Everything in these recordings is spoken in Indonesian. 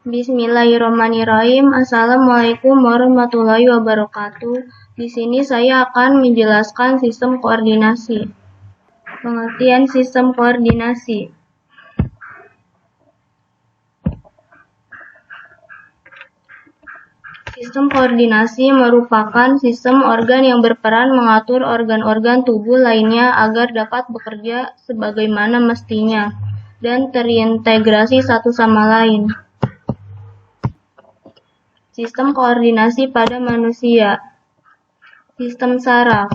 Bismillahirrahmanirrahim. Assalamualaikum warahmatullahi wabarakatuh. Di sini saya akan menjelaskan sistem koordinasi. Pengertian sistem koordinasi. Sistem koordinasi merupakan sistem organ yang berperan mengatur organ-organ tubuh lainnya agar dapat bekerja sebagaimana mestinya dan terintegrasi satu sama lain. Sistem koordinasi pada manusia. Sistem saraf.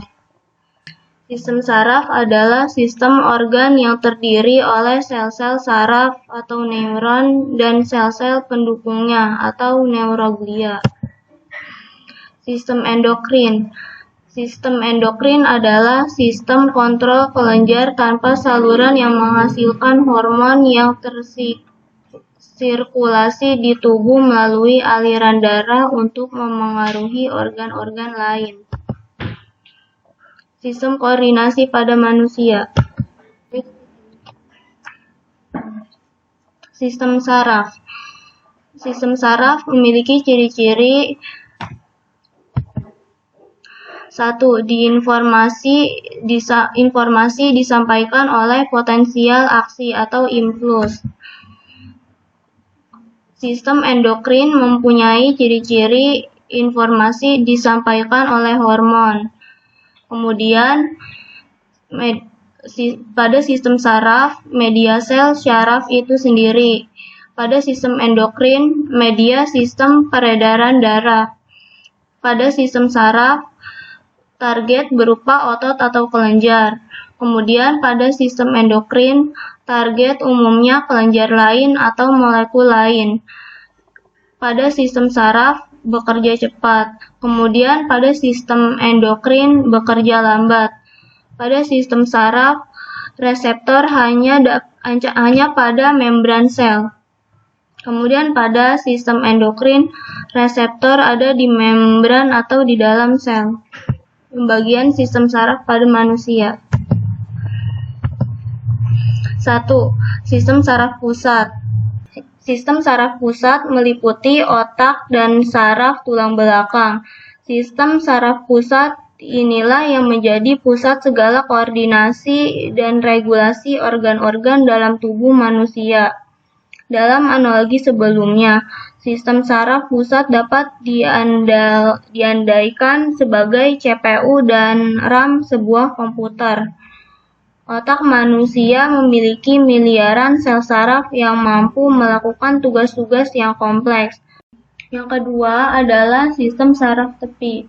Sistem saraf adalah sistem organ yang terdiri oleh sel-sel saraf atau neuron dan sel-sel pendukungnya atau neuroglia. Sistem endokrin. Sistem endokrin adalah sistem kontrol kelenjar tanpa saluran yang menghasilkan hormon yang tersirkulasi di tubuh melalui aliran darah untuk memengaruhi organ-organ lain. Sistem koordinasi pada manusia. Sistem saraf. Sistem saraf memiliki ciri-ciri 1. Informasi disampaikan oleh potensial aksi atau impuls. Sistem endokrin mempunyai ciri-ciri informasi disampaikan oleh hormon. Kemudian pada sistem saraf, media sel syaraf itu sendiri. Pada sistem endokrin, media sistem peredaran darah. Pada sistem saraf, target berupa otot atau kelenjar. Kemudian pada sistem endokrin, target umumnya kelenjar lain atau molekul lain. Pada sistem saraf, bekerja cepat. Kemudian pada sistem endokrin, bekerja lambat. Pada sistem saraf, reseptor hanya pada membran sel. Kemudian pada sistem endokrin, reseptor ada di membran atau di dalam sel. Pembagian sistem saraf pada manusia. 1. Sistem saraf pusat. Sistem saraf pusat meliputi otak dan saraf tulang belakang. Sistem saraf pusat inilah yang menjadi pusat segala koordinasi dan regulasi organ-organ dalam tubuh manusia. Dalam analogi sebelumnya, sistem saraf pusat dapat diandaikan sebagai CPU dan RAM sebuah komputer. Otak manusia memiliki miliaran sel saraf yang mampu melakukan tugas-tugas yang kompleks. Yang kedua adalah sistem saraf tepi.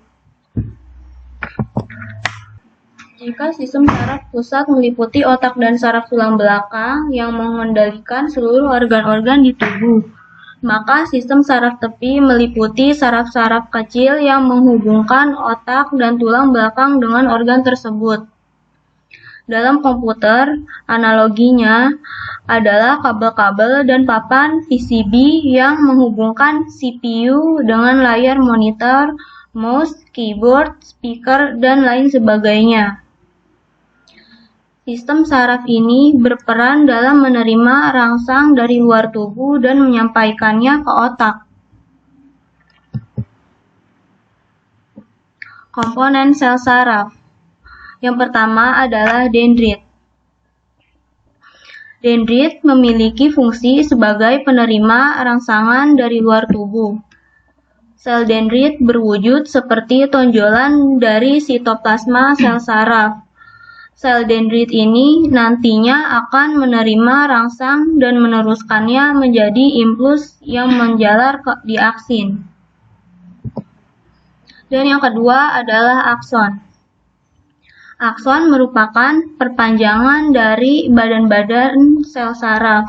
Jika sistem saraf pusat meliputi otak dan saraf tulang belakang yang mengendalikan seluruh organ-organ di tubuh, maka sistem saraf tepi meliputi saraf-saraf kecil yang menghubungkan otak dan tulang belakang dengan organ tersebut. Dalam komputer, analoginya adalah kabel-kabel dan papan PCB yang menghubungkan CPU dengan layar monitor, mouse, keyboard, speaker, dan lain sebagainya. Sistem saraf ini berperan dalam menerima rangsang dari luar tubuh dan menyampaikannya ke otak. Komponen sel saraf. Yang pertama adalah dendrit. Dendrit memiliki fungsi sebagai penerima rangsangan dari luar tubuh. Sel dendrit berwujud seperti tonjolan dari sitoplasma sel saraf. Sel dendrit ini nantinya akan menerima rangsang dan meneruskannya menjadi impuls yang menjalar di aksin. Dan yang kedua adalah akson. Akson merupakan perpanjangan dari badan-badan sel saraf.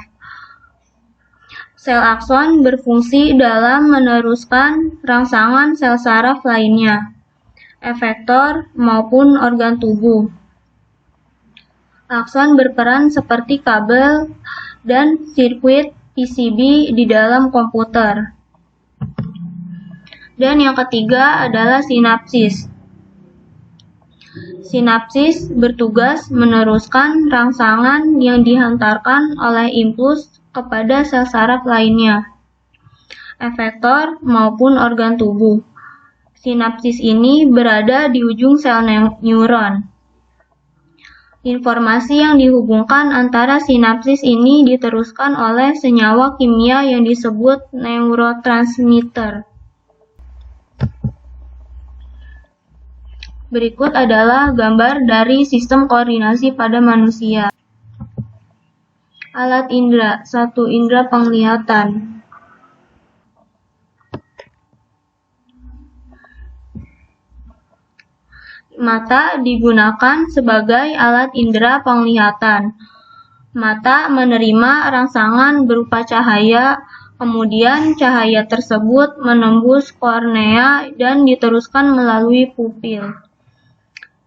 Sel akson berfungsi dalam meneruskan rangsangan sel saraf lainnya, efektor maupun organ tubuh. Akson berperan seperti kabel dan sirkuit PCB di dalam komputer. Dan yang ketiga adalah sinapsis. Sinapsis bertugas meneruskan rangsangan yang dihantarkan oleh impuls kepada sel saraf lainnya. efektor, maupun organ tubuh. Sinapsis ini berada di ujung sel neuron. Informasi yang dihubungkan antara sinapsis ini diteruskan oleh senyawa kimia yang disebut neurotransmitter. Berikut adalah gambar dari sistem koordinasi pada manusia. Alat indera, 1. Indera penglihatan. Mata digunakan sebagai alat indera penglihatan. Mata menerima rangsangan berupa cahaya, kemudian cahaya tersebut menembus kornea dan diteruskan melalui pupil.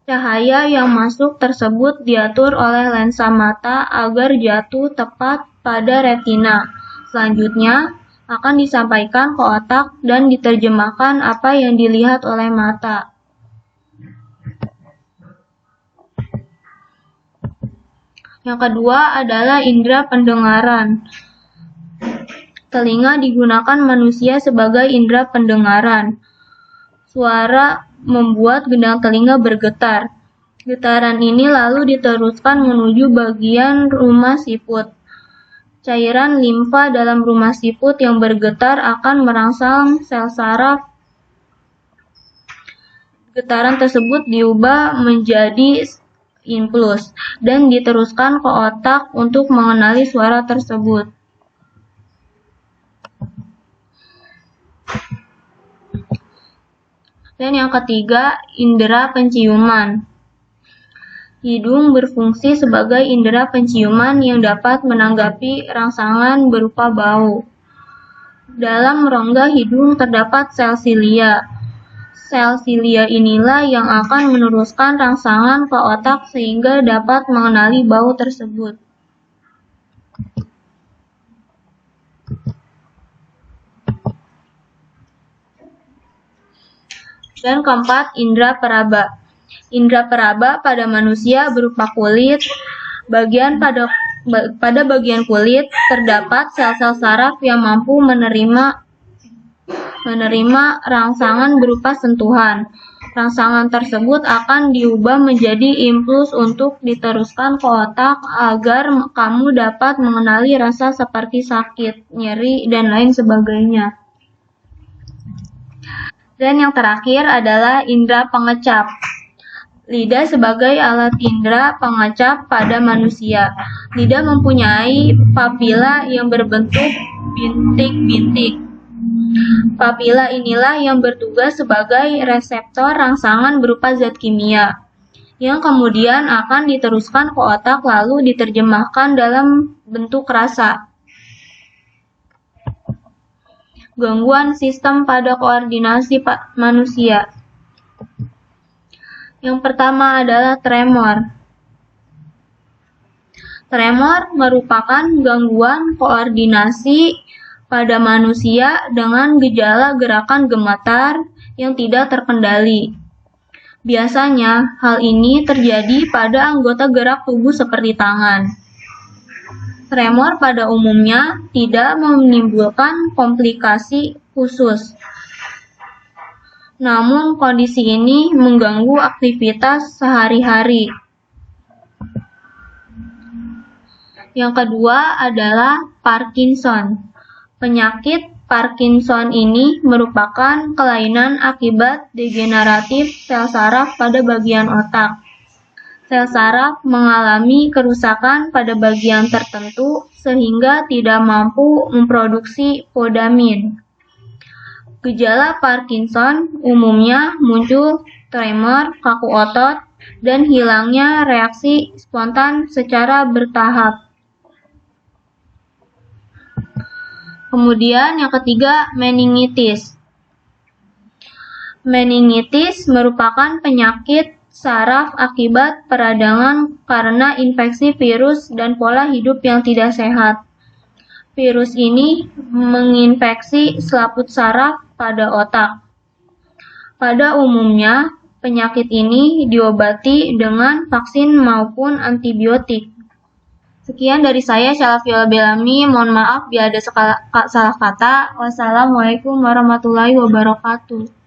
Cahaya yang masuk tersebut diatur oleh lensa mata agar jatuh tepat pada retina. Selanjutnya, akan disampaikan ke otak dan diterjemahkan apa yang dilihat oleh mata. Yang kedua adalah indera pendengaran. Telinga digunakan manusia sebagai indera pendengaran. Suara membuat gendang telinga bergetar. Getaran ini lalu diteruskan menuju bagian rumah siput. Cairan limfa dalam rumah siput yang bergetar akan merangsang sel saraf. Getaran tersebut diubah menjadi impuls dan diteruskan ke otak untuk mengenali suara tersebut. Dan yang ketiga, indera penciuman. Hidung berfungsi sebagai indera penciuman yang dapat menanggapi rangsangan berupa bau. Dalam rongga hidung terdapat sel silia. Sel silia inilah yang akan meneruskan rangsangan ke otak sehingga dapat mengenali bau tersebut. Dan keempat, indera peraba. Indera peraba pada manusia berupa kulit. Pada bagian kulit terdapat sel-sel saraf yang mampu menerima rangsangan berupa sentuhan. Rangsangan tersebut akan diubah menjadi impuls untuk diteruskan ke otak agar kamu dapat mengenali rasa seperti sakit, nyeri, dan lain sebagainya. Dan yang terakhir adalah indera pengecap. Lidah sebagai alat indera pengecap pada manusia. Lidah mempunyai papila yang berbentuk bintik-bintik. Papila inilah yang bertugas sebagai reseptor rangsangan berupa zat kimia, yang kemudian akan diteruskan ke otak lalu diterjemahkan dalam bentuk rasa. Gangguan sistem pada koordinasi manusia. Yang pertama adalah tremor. Tremor merupakan gangguan koordinasi pada manusia dengan gejala gerakan gemetar yang tidak terkendali. Biasanya, hal ini terjadi pada anggota gerak tubuh seperti tangan. Tremor pada umumnya tidak menimbulkan komplikasi khusus. Namun, kondisi ini mengganggu aktivitas sehari-hari. Yang kedua adalah Parkinson. Penyakit Parkinson ini merupakan kelainan akibat degeneratif sel saraf pada bagian otak. Sel saraf mengalami kerusakan pada bagian tertentu sehingga tidak mampu memproduksi podamin. Gejala Parkinson umumnya muncul tremor, kaku otot, dan hilangnya reaksi spontan secara bertahap. Kemudian yang ketiga, meningitis. Meningitis merupakan penyakit saraf akibat peradangan karena infeksi virus dan pola hidup yang tidak sehat. Virus ini menginfeksi selaput saraf pada otak. Pada umumnya, penyakit ini diobati dengan vaksin maupun antibiotik. Sekian dari saya, Syalafiola Belami. Mohon maaf bila ada salah kata. Wassalamualaikum warahmatullahi wabarakatuh.